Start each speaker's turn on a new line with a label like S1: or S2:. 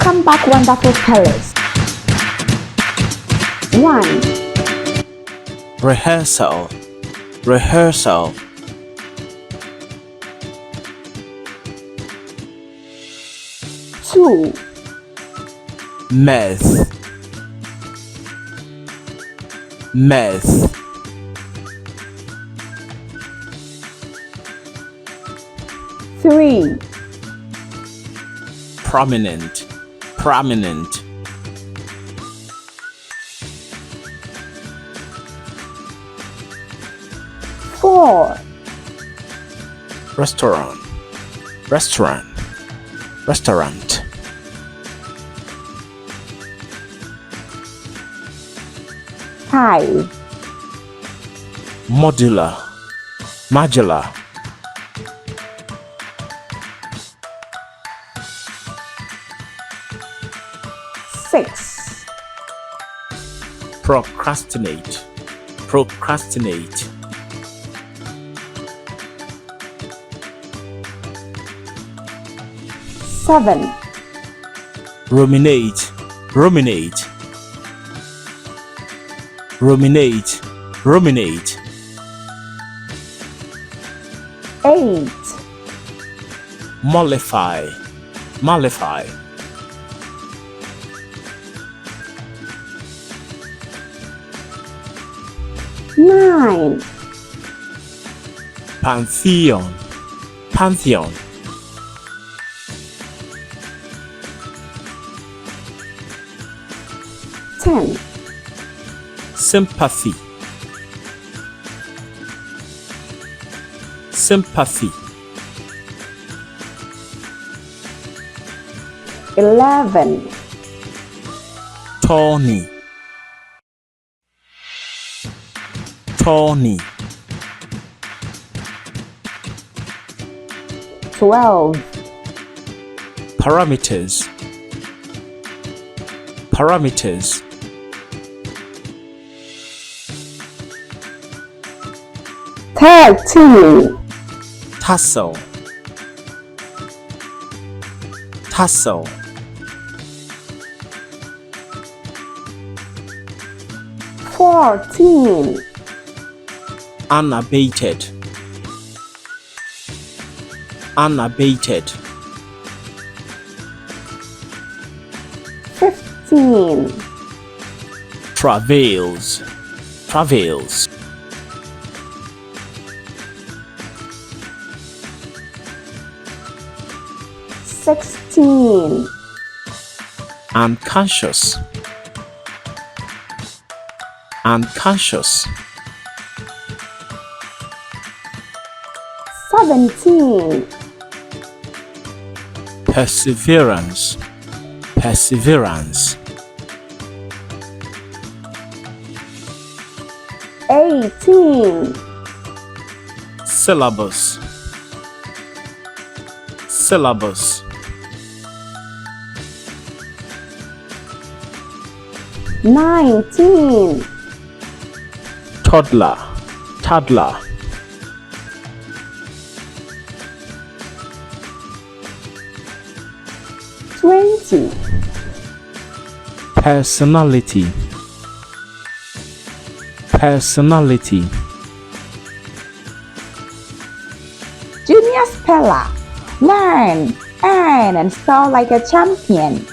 S1: Welcome back, wonderful fellas. 1,
S2: rehearsal, rehearsal,
S1: 2,
S2: math, math,
S1: 3,
S2: prominent, prominent,
S1: 4,
S2: restaurant, restaurant, restaurant,
S1: 5,
S2: modular, modular,
S1: 6,
S2: procrastinate, procrastinate,
S1: 7,
S2: ruminate, ruminate, ruminate, ruminate,
S1: 8,
S2: mollify, mollify,
S1: 9,
S2: pantheon, pantheon,
S1: 10,
S2: sympathy, sympathy,
S1: 11,
S2: tawny, tawny,
S1: 12,
S2: parameters, parameters,
S1: 13,
S2: tassel, tassel,
S1: 14,
S2: unabated, unabated,
S1: 15,
S2: travails, travails,
S1: 16,
S2: unconscious, unconscious,
S1: 17,
S2: perseverance, perseverance,
S1: 18,
S2: syllabus, syllabus,
S1: 19,
S2: toddler, toddler,
S1: 20,
S2: personality, personality,
S1: Junior speller. Learn, earn, and spell like a champion.